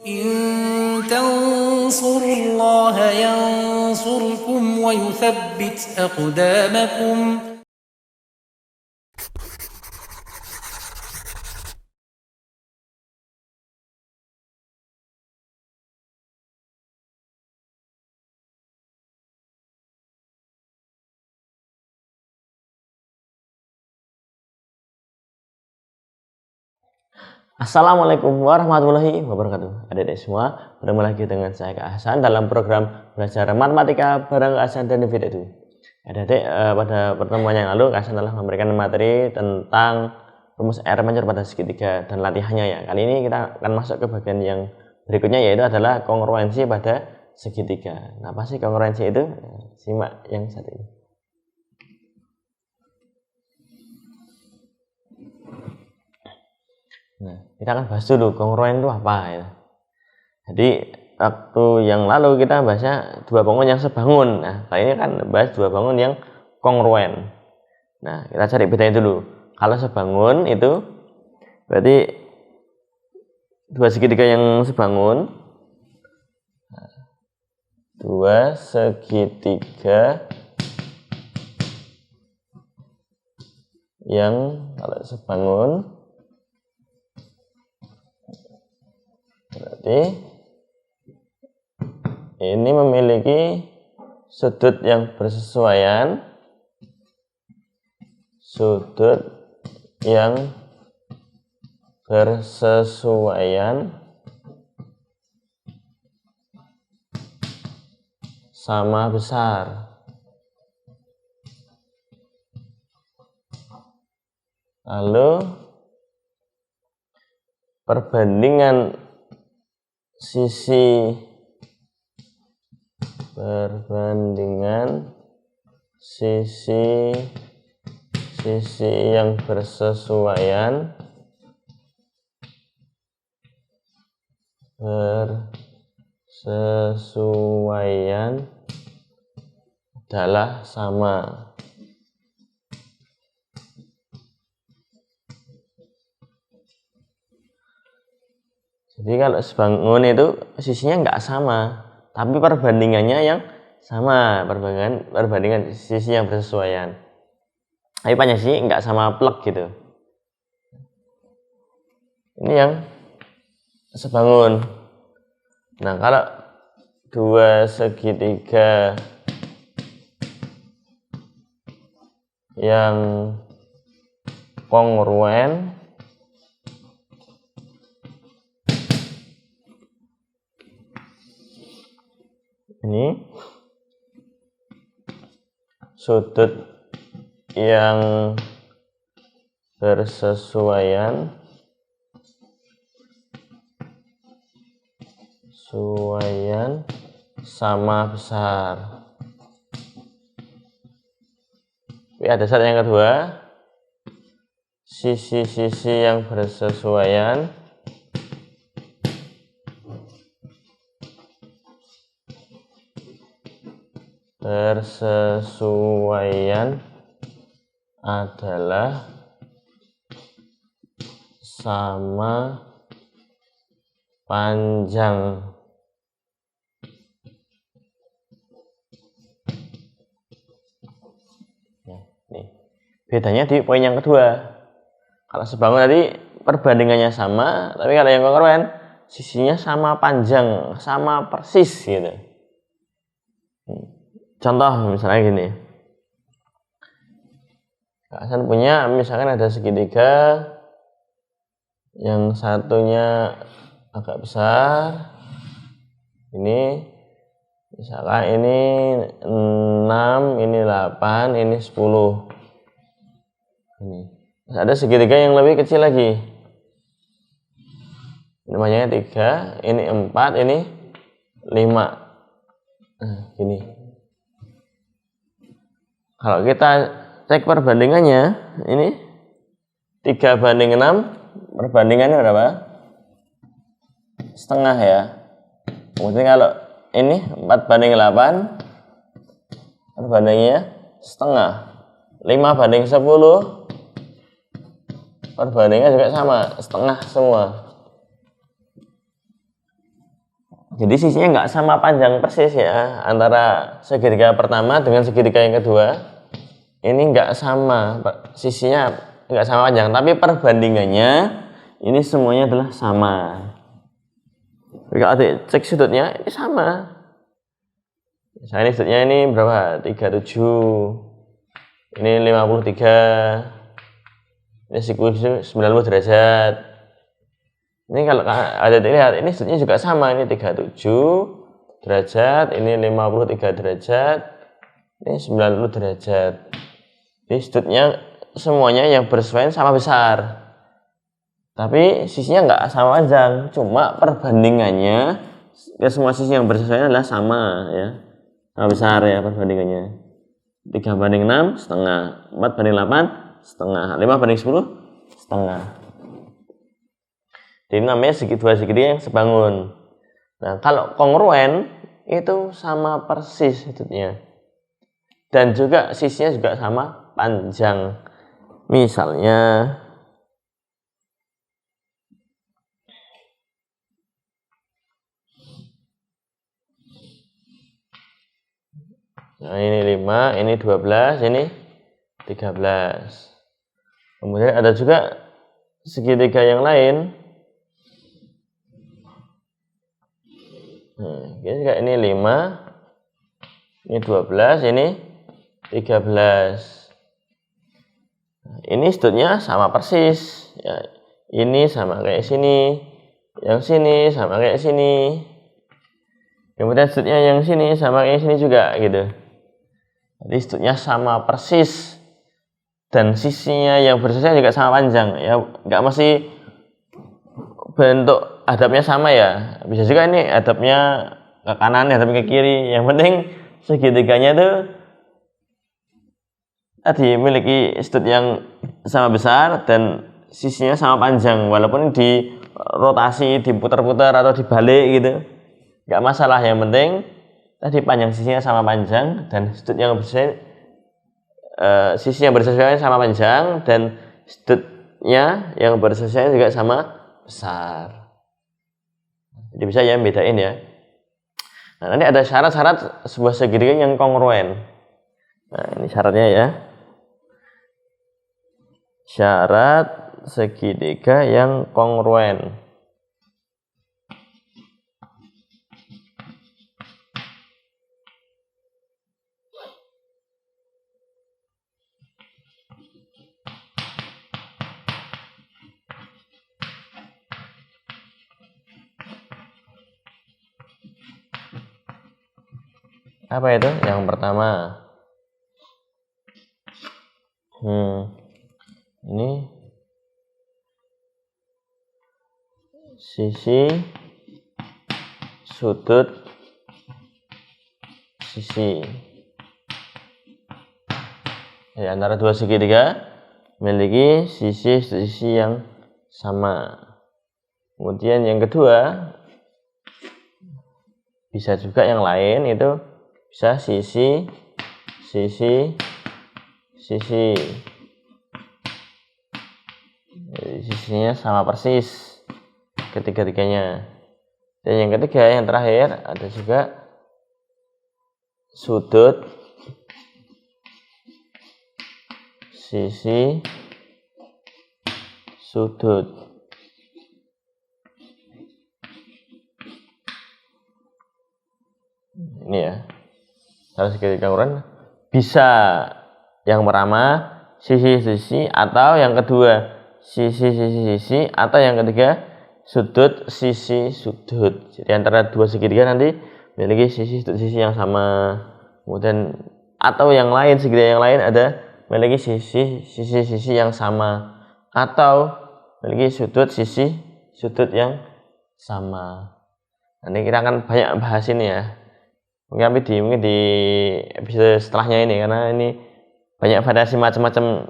إن تنصروا الله ينصركم ويثبت أقدامكم. Assalamualaikum warahmatullahi wabarakatuh. Adik-adik semua, bertemu lagi dengan saya Kak Hasan dalam program belajar matematika bareng Kak Hasan dan video itu. Adik-adik, pada pertemuan yang lalu Kak Hasan telah memberikan materi tentang rumus R mancur pada segitiga dan latihannya ya. Kali ini kita akan masuk ke bagian yang berikutnya, yaitu adalah kongruensi pada segitiga. Nah, apa sih kongruensi itu? Simak yang satu ini. Nah, kita akan bahas dulu kongruen itu apa ya. Jadi waktu yang lalu kita bahasnya dua bangun yang sebangun. Nah, kali ini kan bahas dua bangun yang kongruen. Nah, kita cari bedanya dulu. Kalau sebangun itu berarti dua segitiga yang sebangun. Dua segitiga yang kalau sebangun berarti ini memiliki sudut yang bersesuaian, sama besar. Lalu perbandingan sisi yang bersesuaian adalah sama. Jadi kalau sebangun itu sisinya nggak sama, tapi perbandingannya yang sama, perbandingan sisi yang bersesuaian. Tapi banyak sih nggak sama plek gitu. Ini yang sebangun. Nah, kalau dua segitiga yang kongruen ini sudut yang bersesuaian sama besar. Tapi ada syarat yang kedua, sisi-sisi yang bersesuaian adalah sama panjang. Ya, nih. Bedanya di poin yang kedua. Kalau sebangun tadi perbandingannya sama, tapi kalau yang kongruen sisinya sama panjang, sama persis gitu. Contoh misalnya gini, Kak Hasan punya misalkan ada segitiga yang satunya agak besar, ini misalkan ini 6, ini 8, ini 10. Ini ada segitiga yang lebih kecil lagi, namanya 3, ini 4, ini 5. Nah, gini. Kalau kita cek perbandingannya, ini 3/6, perbandingannya berapa? Setengah ya. Kemudian kalau ini 4/8, perbandingannya setengah. 5/10, perbandingannya juga sama, setengah semua. Jadi sisinya nggak sama panjang persis ya, antara segitiga pertama dengan segitiga yang kedua. Ini nggak sama, sisinya nggak sama panjang, tapi perbandingannya ini semuanya adalah sama. Jadi kalau adik cek sudutnya ini sama. Misalnya ini sudutnya ini berapa? 37. Ini 53. Ini 90 derajat. Ini kalau ada dilihat ini sudutnya juga sama, ini 37 derajat, ini 53 derajat, ini 90 derajat. Jadi sudutnya semuanya yang bersesuaian sama besar, tapi sisinya nggak sama panjang, cuma perbandingannya ya semua sisi yang bersesuaian adalah sama ya, sama besar ya perbandingannya. 3:6 setengah, 4:8 setengah, 5:10 setengah. Ini namanya dua segitiga yang sebangun. Nah, kalau kongruen itu sama persis sudutnya. Dan juga sisinya juga sama panjang. Misalnya nah, ini 5, ini 12, ini 13. Kemudian ada juga segitiga yang lain. Ini 5, ini 12, ini 13. Ini sudutnya sama persis ya. Ini sama kayak sini, yang sini sama kayak sini, kemudian sudutnya yang sini sama kayak sini juga gitu. Jadi sudutnya sama persis dan sisinya yang bersesuaian juga sama panjang ya, nggak mesti bentuk hadapnya sama ya, bisa juga ini hadapnya ke kanan, hadapnya ke kiri, yang penting segitiganya itu tadi memiliki sudut yang sama besar dan sisinya sama panjang, walaupun di rotasi, diputar-putar atau dibalik gitu nggak masalah, yang penting tadi panjang sisinya sama panjang dan sudut yang bersesuaian, sisi yang bersesuaian sama panjang dan sudutnya yang bersesuaian juga sama besar. Jadi bisa ya bedain ya. Nah, nanti ada syarat-syarat sebuah segitiga yang kongruen. Nah, ini syaratnya ya. Syarat segitiga yang kongruen. Apa itu? Yang pertama, ini sisi, sudut, sisi. Ya, antara dua segitiga memiliki sisi yang sama. Kemudian yang kedua, bisa juga yang lain itu bisa sisi, sisinya sama persis ketiga-tiganya. Dan yang ketiga, yang terakhir ada juga sudut, sisi, sudut. Ini ya, kalau segitiga kongruen bisa yang pertama sisi atau yang kedua sisi atau yang ketiga sudut sudut. Jadi antara dua segitiga nanti memiliki sudut yang sama. Kemudian atau yang lain, segitiga yang lain ada memiliki sisi yang sama atau memiliki sudut yang sama. Nanti kita akan banyak bahas ini ya. Mungkin di episode setelahnya ini, karena ini banyak variasi macam-macam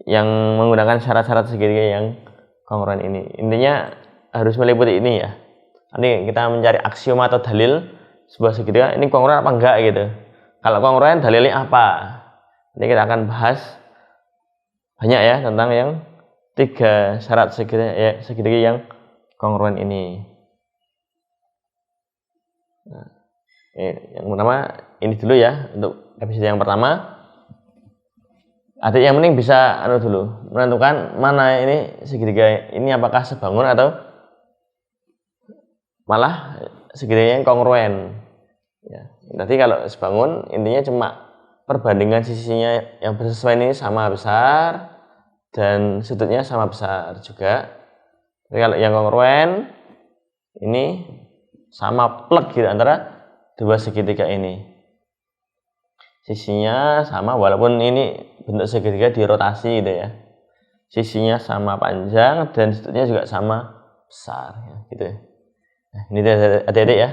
yang menggunakan syarat-syarat segitiga yang kongruen ini. Intinya harus meliputi ini ya. Nanti kita mencari aksioma atau dalil sebuah segitiga ini kongruen apa enggak gitu. Kalau kongruen dalilnya apa? Nanti kita akan bahas banyak ya tentang yang 3 syarat segitiga yang kongruen ini. Nah, yang pertama ini dulu ya untuk episode yang pertama. Adik yang penting bisa dulu menentukan mana ini segitiga ini apakah sebangun atau malah segitiga yang kongruen. Ya, nanti kalau sebangun intinya cuma perbandingan sisinya yang bersesuaian ini sama besar dan sudutnya sama besar juga. Tapi kalau yang kongruen ini sama plek gitu antara dua segitiga ini. Sisinya sama walaupun ini bentuk segitiga dirotasi gitu ya. Sisinya sama panjang dan sudutnya juga sama besar ya, gitu ya. Nah, ini adik-adik ya.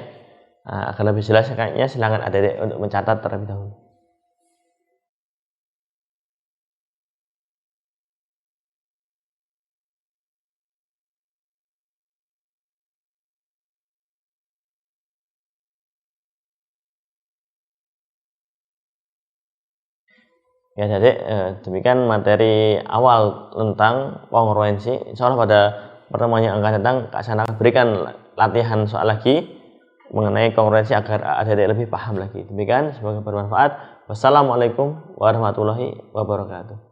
Nah, agar lebih jelas kayaknya silakan adik-adik untuk mencatat terlebih dahulu. Ya, jadi demikian materi awal tentang kongruensi. Insya Allah pada pertemuan yang akan datang Kak Sana berikan latihan soal lagi mengenai kongruensi agar adik-adik lebih paham lagi. Demikian, semoga bermanfaat. Wassalamualaikum warahmatullahi wabarakatuh.